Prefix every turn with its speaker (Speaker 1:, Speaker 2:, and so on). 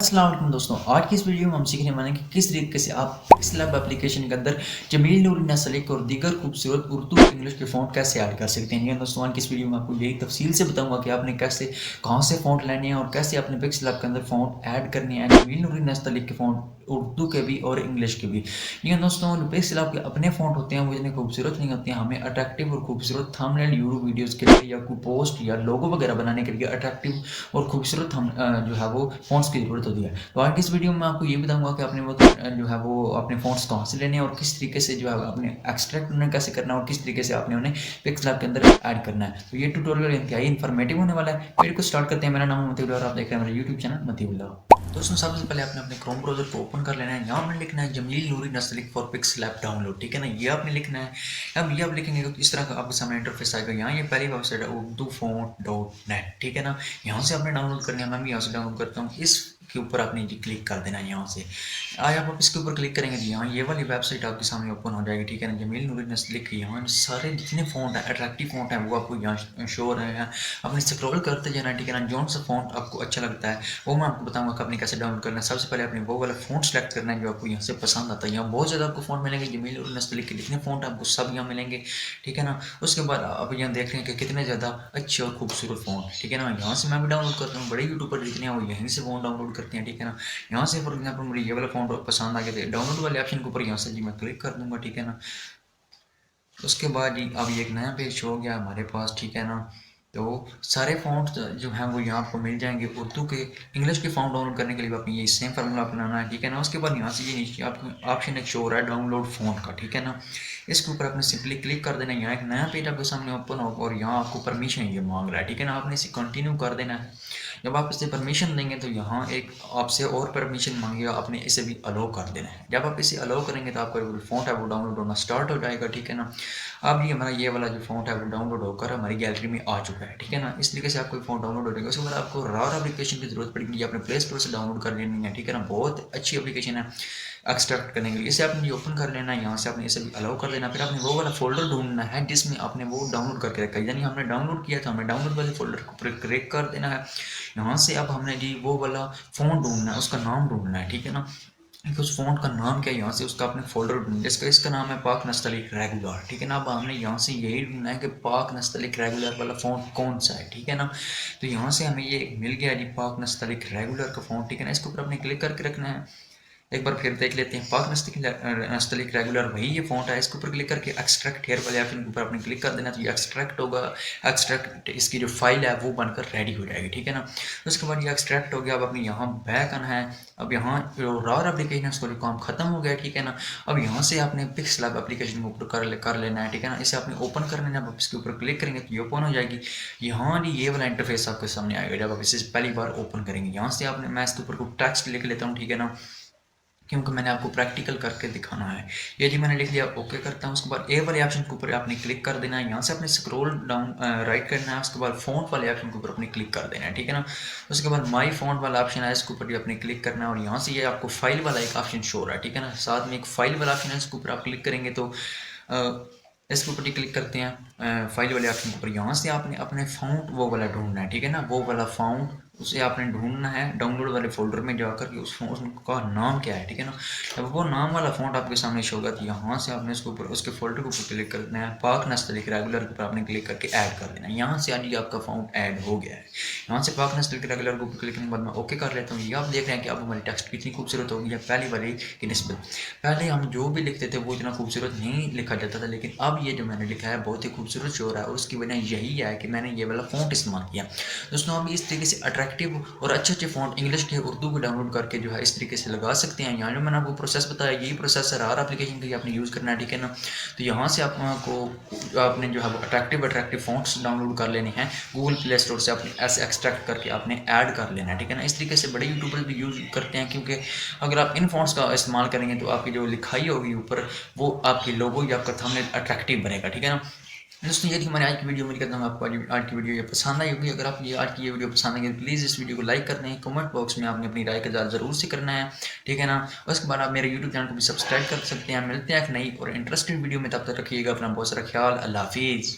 Speaker 1: अस्सलाम वालेकुम दोस्तों, आज की इस वीडियो में हम सीखने वाले हैं कि किस तरीके से आप पिक्सलैब एप्लीकेशन के अंदर जमील नूरी नसलिक और दीगर खूबसूरत उर्दू और इंग्लिश के फ़ॉन्ट कैसे ऐड कर सकते हैं। दोस्तों, आज की इस वीडियो में आपको यही तफसील से बताऊंगा कि आपने कैसे कहां से फ़ॉन्ट लेने हैं और कैसे अपने पिक्सलैब के अंदर फ़ॉन्ट ऐड करने हैं, जमील नूरी नसलिक के फ़ॉन्ट उर्दू के भी और इंग्लिश के भी। दोस्तों, पिक्सलैब के अपने फ़ॉन्ट होते हैं, वो इतने खूबसूरत नहीं होते हैं। हमें अट्रैक्टिव और खूबसूरत थंबनेल यूट्यूब वीडियोज़ के लिए या कोई पोस्ट या लोगो वगैरह बनाने के लिए अट्रैक्टिव और खूबसूरत हम जो है वो फ़ॉन्ट्स की ज़रूरत होती है। तो आज की इस वीडियो में आपको ये बताऊंगा कि आपने वो जो है वो अपने फ़ॉन्ट्स कहाँ से लेने हैं और किस तरीके से जो है आपने एक्सट्रैक्ट उन्हें कैसे करना है और किस तरीके से आपने उन्हें पिक्सलैब के अंदर ऐड करना है। तो ये ट्यूटोरियल इंतहाई इन्फॉर्मेटिव होने वाला है। वीडियो को स्टार्ट करते हैं। मेरा नाम मतीउल्लाह और आप देख रहे हैं मेरा यूट्यूब चैनल मतीउल्लाह। दोस्तों, सबसे पहले आपने अपने क्रोम ब्राउजर को ओपन कर लेना है। यहाँ आपने लिखना है जमील नूरी नसलिक फॉर पिक्सलैब डाउनलोड, ठीक है ना, ये आपने लिखना है। अब ये आप लिखेंगे तो इस तरह का आपके सामने इंटरफेस आएगा। यहाँ ये पहली वेबसाइट है urduFont.net, ठीक है ना, यहाँ से आपने डाउनलोड करना है। मैं भी यहाँ से डाउनलोड करता हूँ। इस के ऊपर आपने जी क्लिक कर देना है। यहाँ से आज आप इसके ऊपर क्लिक करेंगे जी, यहाँ ये वाली वेबसाइट आपके सामने ओपन हो जाएगी, ठीक है ना। जमील नूरी नसलिक के यहाँ सारे जितने फ़ॉन्ट है, अट्रैक्टिव फ़ॉन्ट है, वो आपको यहाँ शो हो रहे हैं। आपने स्क्रॉल करते जाना, ठीक है ना। जौन सा फ़ॉन्ट आपको अच्छा लगता है वो मैं आपको बताऊंगा कि आपने कैसे डाउनलोड करना है। सबसे पहले आपने वो वाला फ़ॉन्ट सेलेक्ट करना है जो आपको यहाँ से पसंद आता है। यहाँ बहुत ज़्यादा आपको फ़ॉन्ट मिलेंगे, जमील नूरी नसलिक के जितने फ़ॉन्ट आपको सब यहाँ मिलेंगे, ठीक है ना। उसके बाद आप यहाँ देख रहे हैं कि कितने ज़्यादा अच्छे और खूबसूरत फ़ॉन्ट, ठीक है ना। यहाँ से मैं भी डाउनलोड करता हूँ। बड़े यूट्यूबर जितने हैं वो यहीं से फ़ॉन्ट डाउनलोड करते हैं, ठीक है ना। यहाँ से फॉर एग्जाम्पल मुझे ये वाला फ़ॉन्ट पसंद आ गया तो डाउनलोड वाले ऑप्शन के ऊपर यहाँ से जी मैं क्लिक कर दूंगा, ठीक है ना। उसके बाद जी अब ये एक नया पेज हो गया हमारे पास, ठीक है ना। तो सारे फ़ॉन्ट जो हैं वो यहाँ आपको मिल जाएंगे उर्दू के। इंग्लिश के फ़ॉन्ट डाउनलोड करने के लिए आपने ये सेम फार्मूला अपनाना है, ठीक है ना। उसके बाद यहाँ से ये नीचे आपको ऑप्शन एक शो हो रहा है डाउनलोड फ़ॉन्ट का, ठीक है ना। इसके ऊपर आपने सिंपली क्लिक कर देना है। यहाँ एक नया पेज आपके सामने ओपन होगा और यहाँ आपको परमिशन ये मांग रहा है, ठीक है ना। आपने इसे कंटिन्यू कर देना है। जब आप इसे परमिशन देंगे तो यहाँ एक आपसे और परमिशन मांगेगा, आपने इसे भी अलो कर देना है। जब आप इसे अलो करेंगे तो आपका जो फ़ॉन्ट है वो डाउनलोड होना स्टार्ट हो जाएगा, ठीक है ना। अब ये हमारा ये वाला जो फ़ॉन्ट है वो डाउनलोड होकर हमारी गैलरी में आ चुका है, ठीक है ना। इस तरीके से आपको फ़ॉन्ट डाउनलोड हो जाएगा। उसके बाद आपको रार एप्लीकेशन की जरूरत पड़ेगी, अपने प्ले स्टोर से डाउनलोड कर लेनी है, ठीक है ना। बहुत अच्छी एप्लीकेशन है एक्सट्रैक्ट करने के लिए। इसे आपने ओपन कर लेना है। यहाँ से आपने इसे भी अलाउ कर देना। फिर आपने वो वाला फोल्डर ढूंढना है जिसमें आपने वो डाउनलोड करके रखा है, यानी हमने डाउनलोड किया था, हमें डाउनलोड वाले फोल्डर को क्लिक कर देना है। यहाँ से अब हमने जी वो वाला फ़ॉन्ट ढूंढना है, उसका नाम ढूंढना है, ठीक है ना। कि उस फ़ॉन्ट का नाम क्या है, यहाँ से उसका अपने फोल्डर ढूंढना है। इसका नाम है पाक नस्तलिक रेगुलर, ठीक है ना। अब हमने यहाँ से यही ढूंढना है कि पाक नस्तलिक रेगुलर वाला फ़ॉन्ट कौन सा है, ठीक है ना। तो यहाँ से हमें ये मिल गया जी पाक नस्तलिक रेगुलर का फ़ॉन्ट, ठीक है ना। इसके ऊपर अपने क्लिक करके रखना है। एक बार फिर देख लेते हैं। पाक नस्तलिक रेगुलर वही ये फ़ॉन्ट है। इसके ऊपर क्लिक करके एक्सट्रैक्ट हेयर वाले ऑप्शन के ऊपर आपने क्लिक कर देना, तो ये एक्सट्रैक्ट होगा। एक्सट्रैक्ट इसकी जो फाइल है वो बनकर रेडी हो जाएगी, ठीक है ना। उसके बाद ये एक्सट्रैक्ट हो गया। अब अपने यहाँ बैक आना है। अब यहाँ जो रार एप्लीकेशन है उसका जो काम खत्म हो गया, ठीक है ना। अब यहाँ से आपने पिक्सलैब एप्लीकेशन को ऊपर कर लेना है, ठीक है ना। इसे आपने ओपन कर लेना है। आप इसके ऊपर क्लिक करेंगे तो ये ओपन हो जाएगी। यहाँ ये वाला इंटरफेस आपके सामने आएगा जब आप इसे पहली बार ओपन करेंगे। यहाँ से आपने मैं इसके ऊपर को टेक्स्ट लिख लेता हूँ, ठीक है ना, क्योंकि मैंने आपको प्रैक्टिकल करके दिखाना है। ये जी मैंने लिख लिया, ओके करता हूँ। उसके बाद ए वाले ऑप्शन के ऊपर आपने क्लिक कर देना है। यहाँ से आपने स्क्रॉल डाउन राइट करना है। उसके बाद फ़ॉन्ट वाले ऑप्शन के ऊपर अपने क्लिक कर देना है, ठीक है ना। उसके बाद माई फ़ॉन्ट वाला ऑप्शन है, इसके ऊपर भी आपने क्लिक करना है और यहाँ से ये आपको फाइल वाला एक ऑप्शन शो हो रहा है, ठीक है ना। साथ में एक फाइल वाला ऑप्शन है, इसके ऊपर आप क्लिक करेंगे तो इसके ऊपर क्लिक करते हैं फाइल वाले ऑप्शन के ऊपर। यहाँ से आपने अपने फ़ॉन्ट वो वाला ढूंढना है, ठीक है ना। वो वाला फ़ॉन्ट उसे आपने ढूंढना है डाउनलोड वाले फोल्डर में जाकर के उस फ़ॉन्ट का नाम क्या है, ठीक है ना। जब वो नाम वाला फ़ॉन्ट आपके सामने शो होगा तो यहाँ से आपने उसके ऊपर उसके फोल्डर के ऊपर क्लिक कर देना है। पाक नस्तलिक रेगुलर के ऊपर आपने क्लिक करके ऐड कर देना है। यहाँ से आज ये आपका फ़ॉन्ट ऐड हो गया है। यहाँ से पाक नस्तलिक रेगुलर के ऊपर क्लिक करने के बाद मैं ओके कर लेता हूँ। ये आप देख रहे हैं कि अब हमारी टेक्स्ट कितनी खूबसूरत हो गई है पहली वाली की निस्बत। पहले हम जो भी लिखते थे वो इतना खूबसूरत नहीं लिखा जाता था, लेकिन अब ये जो मैंने लिखा है बहुत ही खूबसूरत शो रहा है और उसकी वजह यही है कि मैंने ये वाला फ़ॉन्ट इस्तेमाल किया। दोस्तों, आप इस तरीके से अट्रैक्टिव और अच्छे फ़ॉन्ट इंग्लिश के उर्दू को डाउनलोड करके जो है इस तरीके से लगा सकते हैं। यहाँ जो मैंने आपको प्रोसेस बताया यही प्रोसेस है हर एप्लीकेशन के लिए आपने यूज़ करना है, ठीक है ना। तो यहाँ से आपको आपने जो है वो अट्रैक्टिव फ़ॉन्ट्स डाउनलोड कर लेने हैं गूगल प्ले स्टोर से। आपने ऐसे एक्सट्रैक्ट करके आपने ऐड कर लेना है, ठीक है ना। इस तरीके से बड़े यूट्यूबर भी यूज़ करते हैं, क्योंकि अगर आप इन फ़ॉन्ट्स का इस्तेमाल करेंगे तो आपकी जो लिखाई होगी ऊपर वो आपकी लोगो या आपका थंबनेल अट्रैक्टिव बनेगा, ठीक है ना। दोस्तों, ये थी हमारी आज की वीडियो। उम्मीद करता हूँ आपको आज की वीडियो ये पसंद आई होगी। अगर आप ये आज की ये वीडियो पसंद आई तो प्लीज़ इस वीडियो को लाइक कर दें। कमेंट बॉक्स में आपने अपनी राय का इज़हार ज़रूर से करना है, ठीक है ना। उसके बाद आप मेरे यूट्यूब चैनल को भी सब्सक्राइब कर सकते हैं। मिलते हैं एक नई और इंटरेस्टिंग वीडियो में, तब तक रखिएगा अपना बहुत सारा ख्याल। अल्लाह हाफिज़।